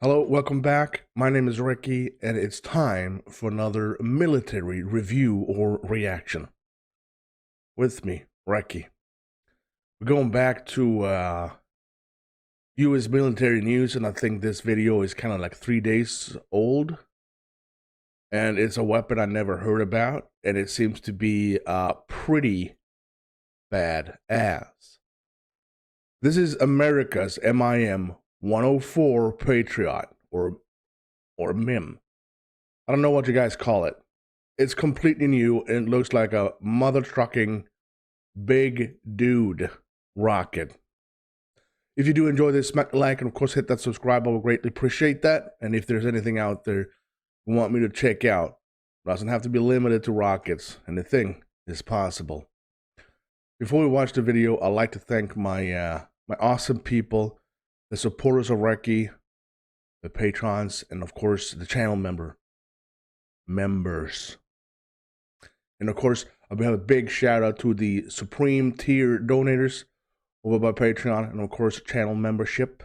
Hello, welcome back. My name is Recky, and it's time for another military review or reaction. With me, Recky. We're going back to U.S. military news, and I think this video is kind of like 3 days old. And it's a weapon I never heard about, and it seems to be pretty bad ass. This is America's MIM 104 Patriot, or MIM. I don't know what you guys call it. It's completely new and it looks like a mother trucking big dude rocket. If you do enjoy this, smack the like and of course hit that subscribe. I would greatly appreciate that. And if there's anything out there you want me to check out, it doesn't have to be limited to rockets. Anything is possible. Before we watch the video, I'd like to thank my my awesome people, the supporters of Recky, the patrons, and of course the channel members. And of course, I have a big shout out to the supreme tier donators over by Patreon, and of course channel membership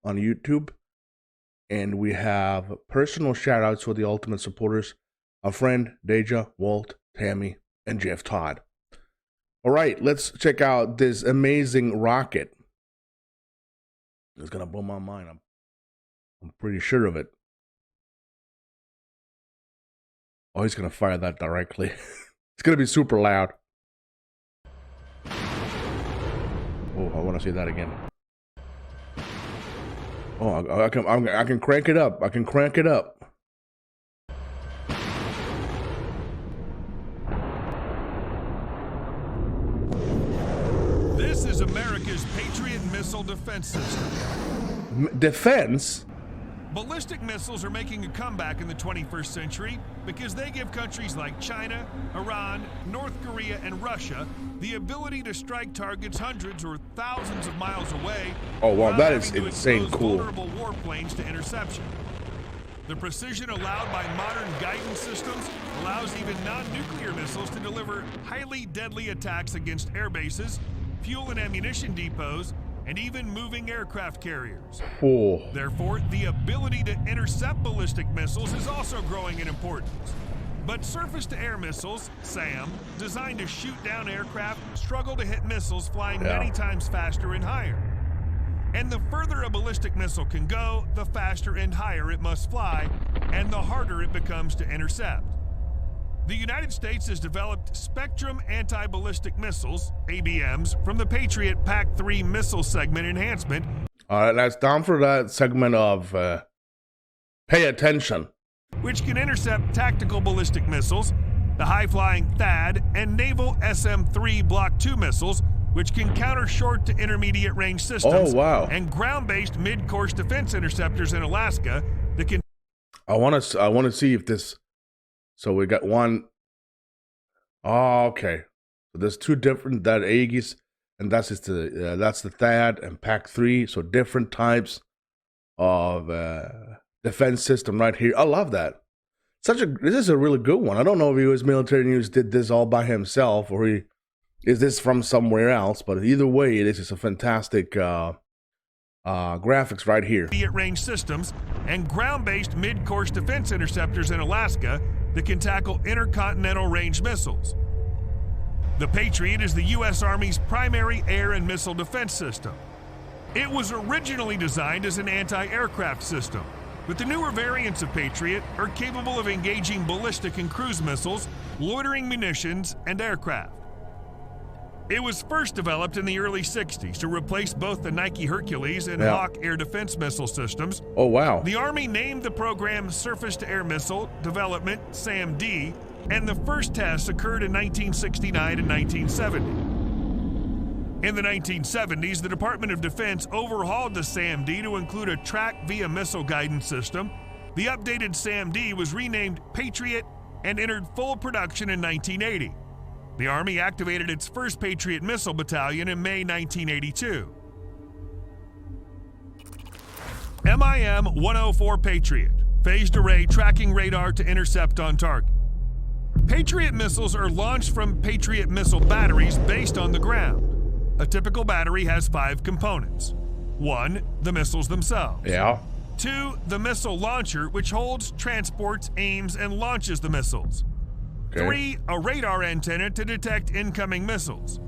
on YouTube. And we have personal shout outs for the ultimate supporters, our friend Deja, Walt, Tammy, and Jeff Todd. All right, let's check out this amazing rocket. It's gonna blow my mind. I'm pretty sure of it. Oh, he's gonna fire that directly. It's gonna be super loud. Oh, I want to see that again. Oh, I can crank it up. I can crank it up. This is America's Patriot missile defense system. Defense? Ballistic missiles are making a comeback in the 21st century because they give countries like China, Iran, North Korea, and Russia the ability to strike targets hundreds or thousands of miles away. Oh, wow, that is insane cool. Vulnerable warplanes to interception. The precision allowed by modern guidance systems allows even non-nuclear missiles to deliver highly deadly attacks against air bases, fuel and ammunition depots, and even moving aircraft carriers. Oh. Therefore, the ability to intercept ballistic missiles is also growing in importance. But surface-to-air missiles, SAM, designed to shoot down aircraft, struggle to hit missiles flying many times faster and higher. And the further a ballistic missile can go, the faster and higher it must fly, and the harder it becomes to intercept. The United States has developed Spectrum Anti-Ballistic Missiles, ABMs, from the Patriot PAC-3 missile segment enhancement. All right, that's down for that segment of pay attention. Which can intercept tactical ballistic missiles, the high-flying THAAD, and naval SM-3 Block II missiles, which can counter short to intermediate range systems. Oh, wow. And ground-based mid-course defense interceptors in Alaska that can... I want to see if this... So we got one. Oh, okay. So there's two different, that Aegis, and that's just that's the THAAD and PAC-3. So different types of defense system right here. I love that. This is a really good one. I don't know if U.S. military news did this all by himself or is this from somewhere else. But either way, this is a fantastic graphics right here. Intermediate range systems and ground-based mid-course defense interceptors in Alaska that can tackle intercontinental range missiles. The Patriot is the U.S. Army's primary air and missile defense system. It was originally designed as an anti-aircraft system, but the newer variants of Patriot are capable of engaging ballistic and cruise missiles, loitering munitions, and aircraft. It was first developed in the early 60s to replace both the Nike Hercules and Hawk air defense missile systems. Oh, wow. The Army named the program Surface-to-Air Missile Development, SAM-D, and the first tests occurred in 1969 and 1970. In the 1970s, the Department of Defense overhauled the SAM-D to include a track via missile guidance system. The updated SAM-D was renamed Patriot and entered full production in 1980. The Army activated its first Patriot missile battalion in May 1982. MIM 104 Patriot, phased array tracking radar to intercept on target. Patriot missiles are launched from Patriot missile batteries based on the ground. A typical battery has 5 components. 1, the missiles themselves. Yeah. 2, the missile launcher, which holds, transports, aims, and launches the missiles. Okay. 3, a radar antenna to detect incoming missiles.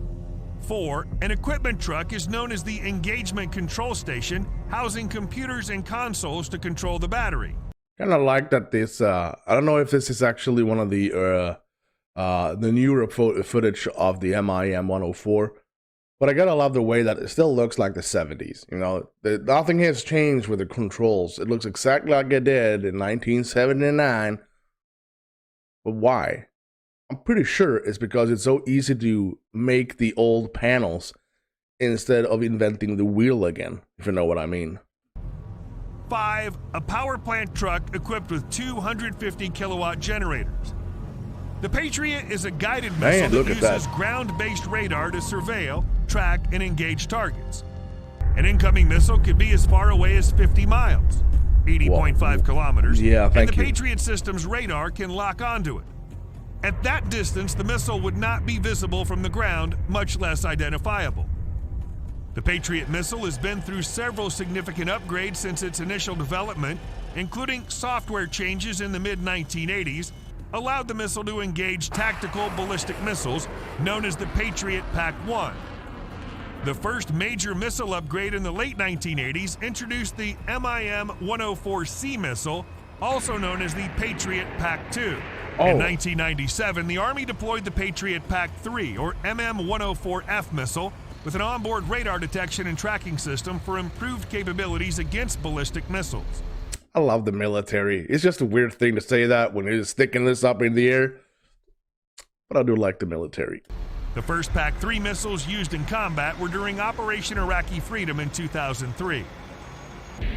4, an equipment truck is known as the engagement control station, housing computers and consoles to control the battery. Kind of like that this, I don't know if this is actually one of the newer footage of the MIM 104, but I gotta love the way that it still looks like the 70s. You know, nothing has changed with the controls. It looks exactly like it did in 1979. But why? I'm pretty sure it's because it's so easy to make the old panels instead of inventing the wheel again, if you know what I mean. 5, a power plant truck equipped with 250 kilowatt generators. The Patriot is a guided missile that uses ground-based radar to surveil, track, and engage targets. An incoming missile could be as far away as 50 miles, 80.5 kilometers, yeah, and the Patriot system's radar can lock onto it. At that distance, the missile would not be visible from the ground, much less identifiable. The Patriot missile has been through several significant upgrades since its initial development, including software changes in the mid-1980s, allowed the missile to engage tactical ballistic missiles known as the Patriot PAC-1. The first major missile upgrade in the late 1980s introduced the MIM 104C missile, also known as the Patriot PAC-2. In 1997, the Army deployed the Patriot PAC-3, or MM-104F missile, with an onboard radar detection and tracking system for improved capabilities against ballistic missiles. I love the military. It's just a weird thing to say that when you're sticking this up in the air, but I do like the military. The first PAC-3 missiles used in combat were during Operation Iraqi Freedom in 2003.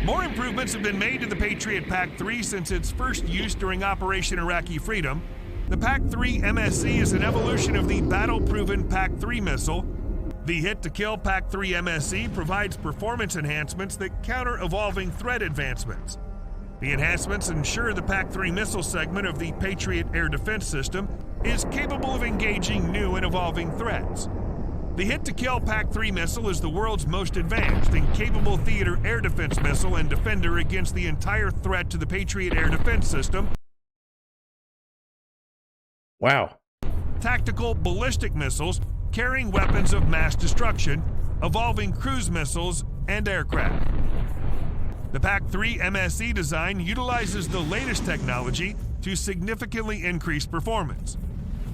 More improvements have been made to the Patriot PAC-3 since its first use during Operation Iraqi Freedom. The PAC-3 MSE is an evolution of the battle-proven PAC-3 missile. The hit-to-kill PAC-3 MSE provides performance enhancements that counter evolving threat advancements. The enhancements ensure the PAC-3 missile segment of the Patriot air defense system is capable of engaging new and evolving threats. The hit-to-kill PAC-3 missile is the world's most advanced and capable theater air defense missile and defender against the entire threat to the Patriot air defense system. Wow. Tactical ballistic missiles carrying weapons of mass destruction, evolving cruise missiles, and aircraft. The PAC-3 MSE design utilizes the latest technology to significantly increase performance.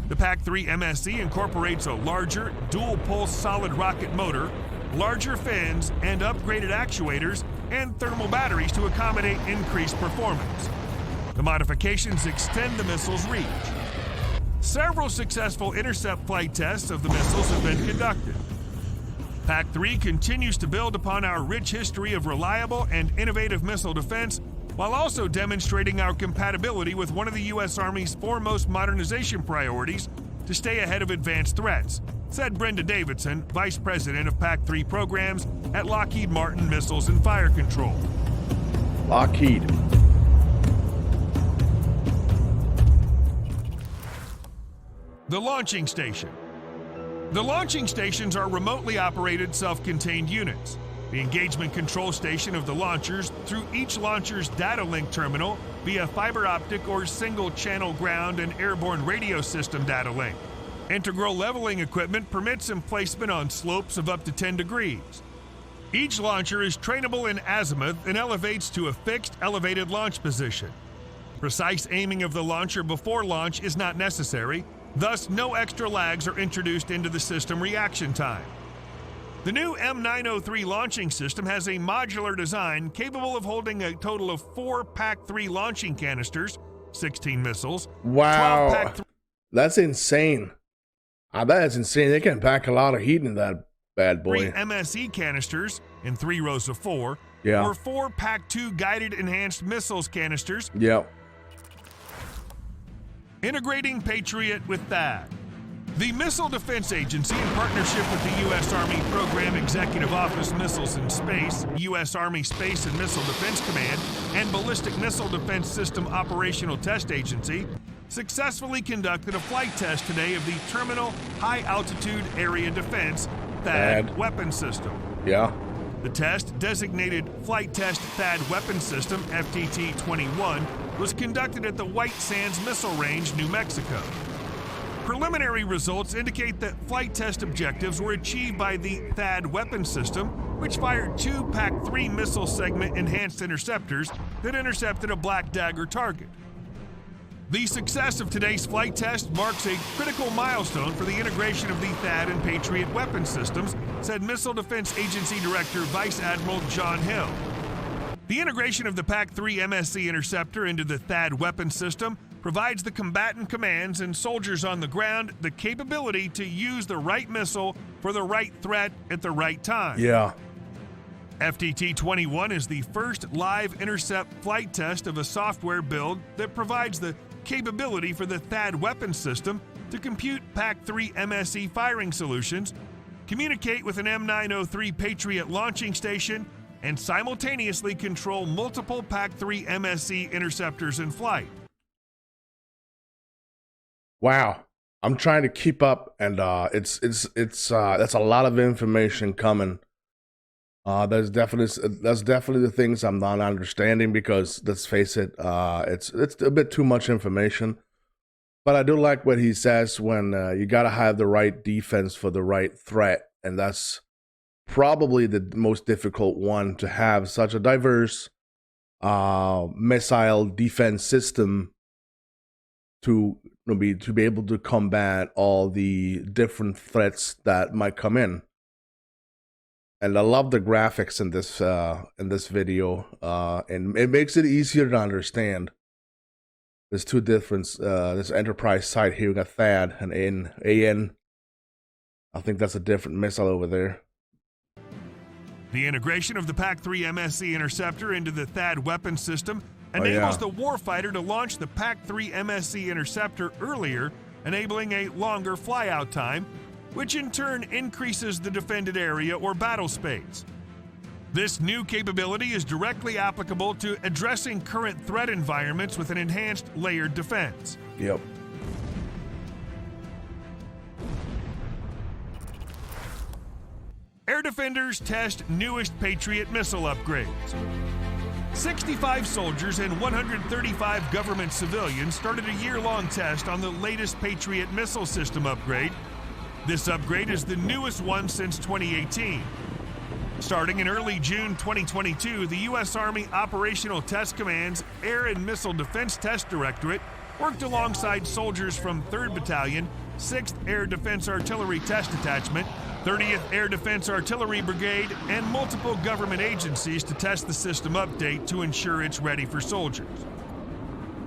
The PAC-3 MSE incorporates a larger, dual-pulse solid rocket motor, larger fins, and upgraded actuators and thermal batteries to accommodate increased performance. The modifications extend the missile's reach. Several successful intercept flight tests of the missiles have been conducted. PAC-3 continues to build upon our rich history of reliable and innovative missile defense, while also demonstrating our compatibility with one of the U.S. Army's foremost modernization priorities to stay ahead of advanced threats, said Brenda Davidson, Vice President of PAC-3 Programs at Lockheed Martin Missiles and Fire Control. Lockheed. The launching station. The launching stations are remotely operated self-contained units. The engagement control station of the launchers through each launcher's data link terminal via fiber optic or single-channel ground and airborne radio system data link. Integral leveling equipment permits emplacement on slopes of up to 10 degrees. Each launcher is trainable in azimuth and elevates to a fixed elevated launch position. Precise aiming of the launcher before launch is not necessary, thus no extra lags are introduced into the system reaction time. The new M903 launching system has a modular design capable of holding a total of 4 PAC-3 launching canisters, 16 missiles. Wow, 12 PAC-3 that's insane. I bet it's insane. They can pack a lot of heat in that bad boy. 3 MSE canisters in 3 rows of 4, or 4 PAC-2 guided enhanced missiles canisters. Yep. Integrating Patriot with THAAD. The Missile Defense Agency, in partnership with the U.S. Army Program Executive Office Missiles in Space, U.S. Army Space and Missile Defense Command, and Ballistic Missile Defense System Operational Test Agency, successfully conducted a flight test today of the Terminal High Altitude Area Defense THAAD weapon system. Yeah. The test, designated Flight Test THAAD Weapon System, FTT-21, was conducted at the White Sands Missile Range, New Mexico. Preliminary results indicate that flight test objectives were achieved by the THAAD weapon system, which fired 2 PAC-3 missile segment enhanced interceptors that intercepted a Black Dagger target. The success of today's flight test marks a critical milestone for the integration of the THAAD and Patriot weapon systems, said Missile Defense Agency Director Vice Admiral John Hill. The integration of the PAC-3 MSE interceptor into the THAAD weapon system provides the combatant commands and soldiers on the ground the capability to use the right missile for the right threat at the right time. Yeah. FTT-21 is the first live intercept flight test of a software build that provides the capability for the THAAD weapon system to compute PAC-3 MSE firing solutions, communicate with an M903 Patriot launching station, and simultaneously control multiple PAC-3 MSE interceptors in flight. Wow, I'm trying to keep up, and it's that's a lot of information coming. That's definitely the things I'm not understanding, because let's face it, it's a bit too much information. But I do like what he says when you gotta have the right defense for the right threat, and that's probably the most difficult one, to have such a diverse missile defense system to be able to combat all the different threats that might come in. And I love the graphics in this video, and it makes it easier to understand. There's two different this Enterprise site here. We got THAAD and AN. I think that's a different missile over there. The integration of the PAC-3 MSE interceptor into the THAAD weapon system enables the warfighter to launch the PAC-3 MSE interceptor earlier, enabling a longer flyout time, which in turn increases the defended area or battle space. This new capability is directly applicable to addressing current threat environments with an enhanced layered defense. Yep. Air defenders test newest Patriot missile upgrades. 65 soldiers and 135 government civilians started a year-long test on the latest Patriot missile system upgrade. This upgrade is the newest one since 2018. Starting in early June 2022, the U.S. Army Operational Test Command's Air and Missile Defense Test Directorate worked alongside soldiers from 3rd Battalion, 6th Air Defense Artillery Test Detachment, 30th Air Defense Artillery Brigade, and multiple government agencies to test the system update to ensure it's ready for soldiers.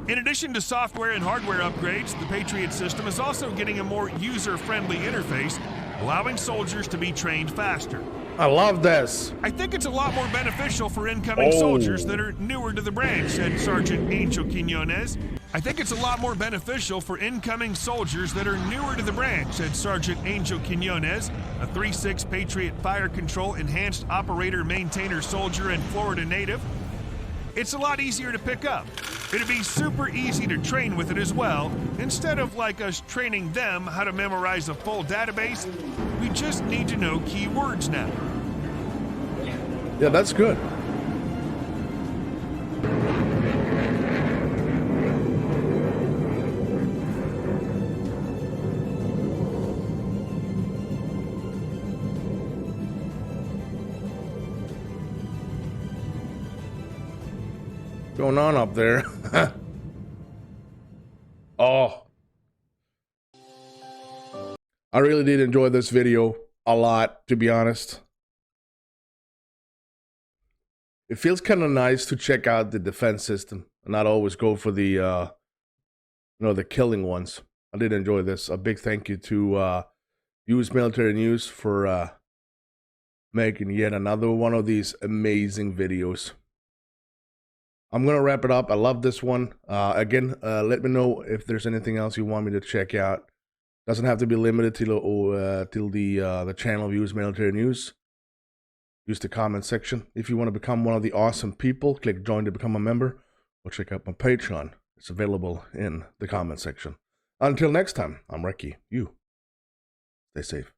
In addition to software and hardware upgrades, the Patriot system is also getting a more user-friendly interface, allowing soldiers to be trained faster. I love this. I think it's a lot more beneficial for incoming soldiers that are newer to the branch, said Sergeant Angel Quinones. I think it's a lot more beneficial for incoming soldiers that are newer to the branch, said Sergeant Angel Quinones, a 3.6 Patriot Fire Control Enhanced Operator Maintainer soldier and Florida native. It's a lot easier to pick up. It'd be super easy to train with it as well. Instead of like us training them how to memorize a full database, we just need to know keywords now. Yeah, that's good. Going on up there? Oh, I really did enjoy this video a lot, to be honest. It feels kind of nice to check out the defense system and not always go for the the killing ones. I did enjoy this. A big thank you to US Military News for making yet another one of these amazing videos. I'm going to wrap it up. I love this one. Again, let me know if there's anything else you want me to check out. Doesn't have to be limited till the channel of US Military News. Use the comment section. If you want to become one of the awesome people, click join to become a member, or check out my Patreon. It's available in the comment section. Until next time, I'm Recky. You stay safe.